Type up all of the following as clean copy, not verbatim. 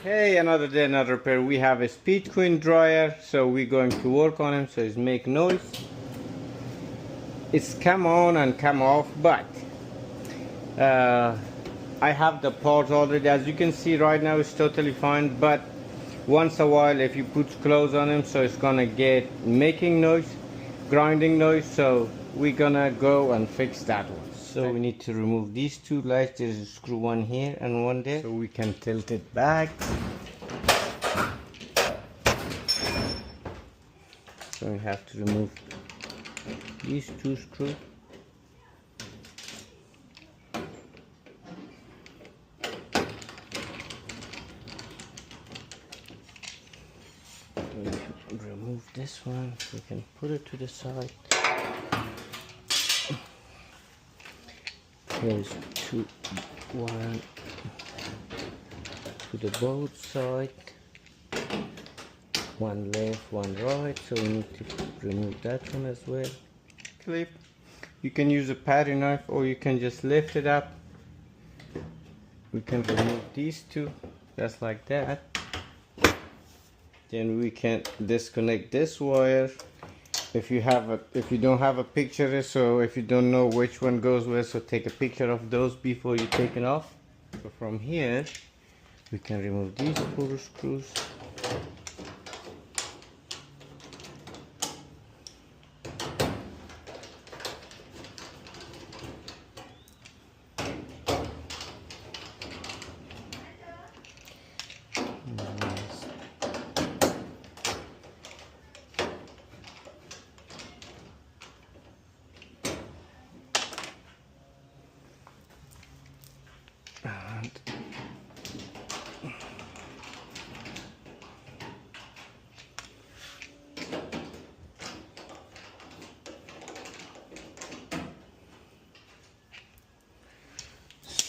Hey, another day, another repair. We have a Speed Queen dryer, so we're going to work on him so it's make noise. It's come on and come off, but I have the parts already. As you can see right now, it's totally fine, but once a while if you put clothes on him, so it's gonna get making noise, grinding noise, so we're gonna go and fix that one. So we need to remove these two lights. There's a screw, one here and one there, so we can tilt it back. So we have to remove these two screws. Remove this one, we can put it to the side. Here's one to the both side, one left, one right, so we need to remove that one as well. Clip, you can use a patty knife or you can just lift it up. We can remove these two, just like that. Then we can disconnect this wire. If you don't have a picture, so if you don't know which one goes where, so take a picture of those before you take it off. So from here we can remove these 4 screws.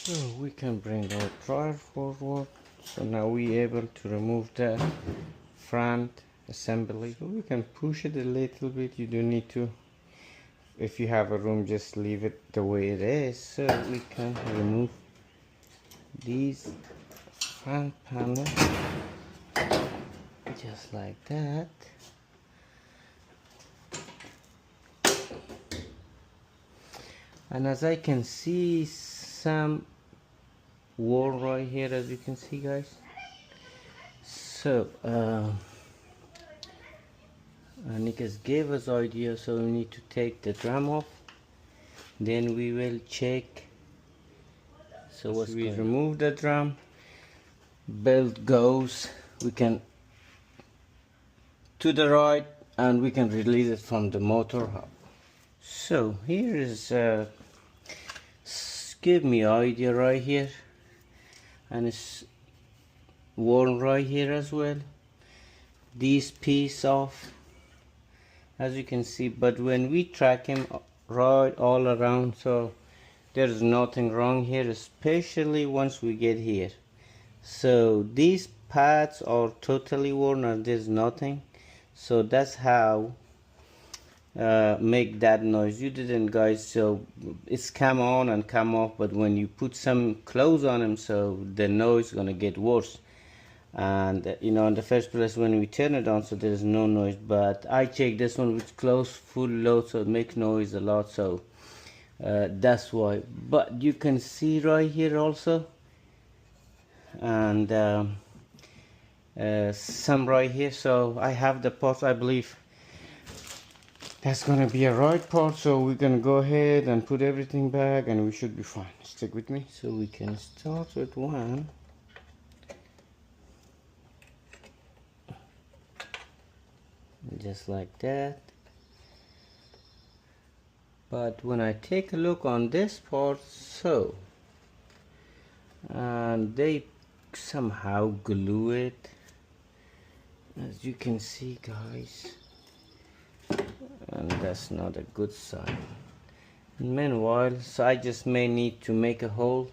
So we can bring our dryer forward. So now we're able to remove the front assembly. We can push it a little bit. You don't need to. If you have a room, just leave it the way it is. So we can remove these front panel just like that. And as I can see, some wall right here, as you can see, guys. So Nikas gave us idea, so we need to take the drum off, then we will check. So once we remove the drum, belt goes, we can to the right and we can release it from the motor hub. So here is give me idea right here, and it's worn right here as well. This piece off, as you can see, but when we track him right all around, so there's nothing wrong here, especially once we get here. So these pads are totally worn and there's nothing, so that's how make that noise. You didn't, guys, so it's come on and come off, but when you put some clothes on him, so the noise is gonna get worse. And you know, in the first place when we turn it on, so there's no noise, but I checked this one with close full load, so it makes noise a lot, so that's why. But you can see right here also, and some right here. So I have the parts, I believe that's gonna be a right part, so we're gonna go ahead and put everything back and we should be fine. Stick with me. So we can start with one. Just like that. But when I take a look on this part, so and they somehow glue it, as you can see, guys, and that's not a good sign. Meanwhile, so I just may need to make a hole.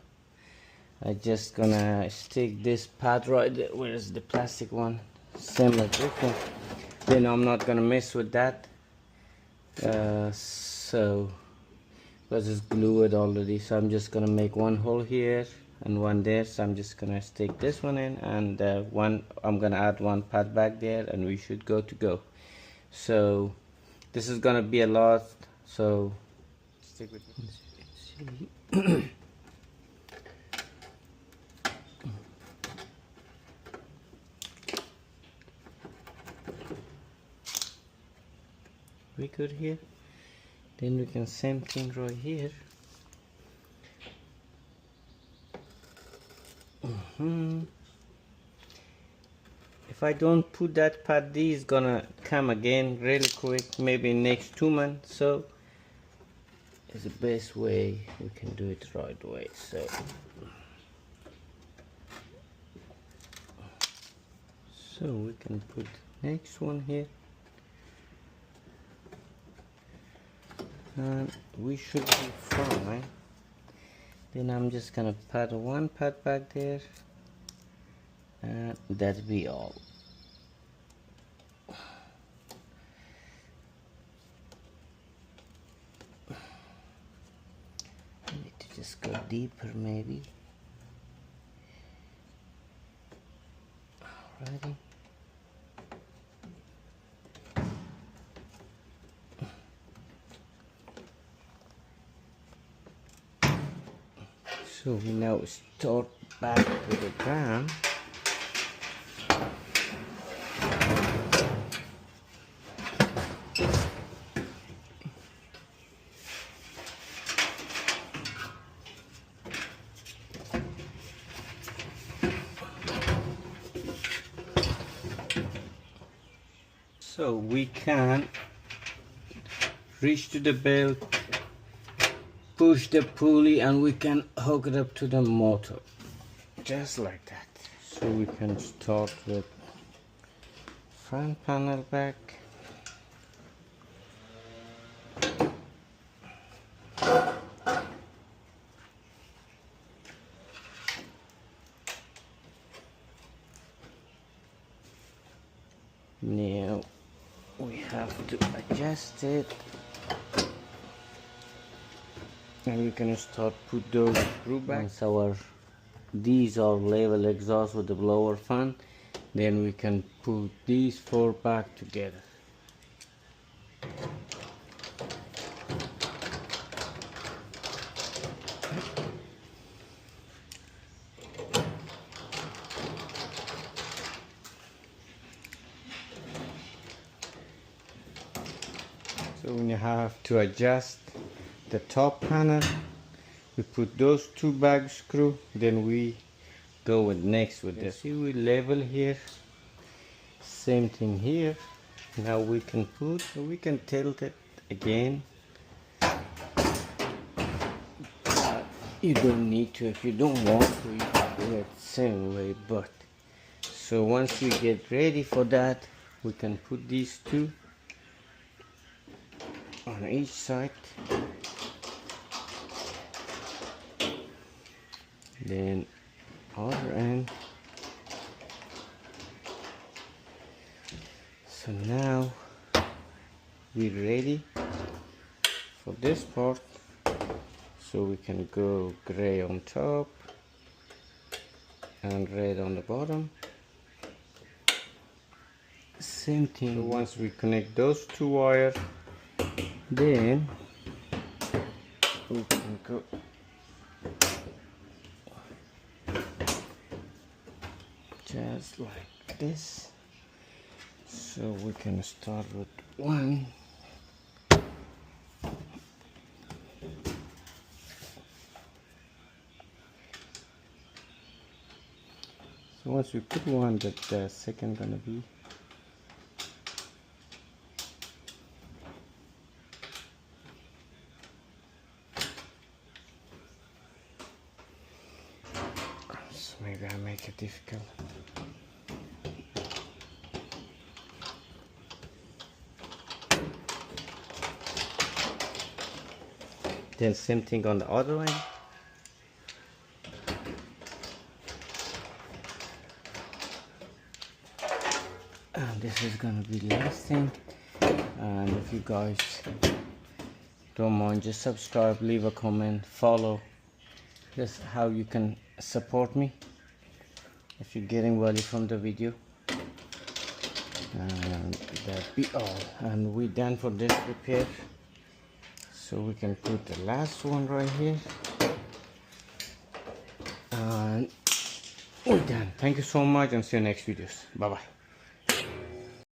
I just gonna stick this pad right there. Where is the plastic one? Same like this one. Then I'm not gonna mess with that. So because it's glued already, so I'm just gonna make one hole here and one there, so I'm just gonna stick this one in, and one I'm gonna add one pad back there, and we should go to go. So this is gonna be a lot, so stick with me. We good here. Then we can same thing right here. If I don't put that pad, these gonna come again really quick, maybe next 2 months. So it's the best way we can do it right away. So we can put next one here, and we should be fine. Then I'm just gonna put one pad back there, and that'll be all. I need to just go deeper maybe. Alrighty. So we now start back with the drum. So we can reach to the belt, push the pulley, and we can hook it up to the motor, just like that. So we can start with front panel back. Now we have to adjust it, and we can start put those screw back. Once these are level exhaust with the blower fan, then we can put these 4 back together. So we have to adjust the top panel. We put those 2 back screw, then we go with next with this. See, we level here, same thing here. Now we can put, we can tilt it again. You don't need to if you don't want to. You can do it the same way. But so once we get ready for that, we can put these 2 on each side. Then other end. So now we're ready for this part. So we can go gray on top and red on the bottom. Same thing. So once we connect those 2 wires, then we can go just like this. So we can start with 1. So once we put 1, that the second gonna be. So maybe I make it difficult. Then same thing on the other end. And this is gonna be the last thing. And if you guys don't mind, just subscribe, leave a comment, follow. That's how you can support me if you're getting value from the video. And that be all, and we're done for this repair. So we can put the last one right here, and we're done. Thank you so much, and see you next videos. Bye bye.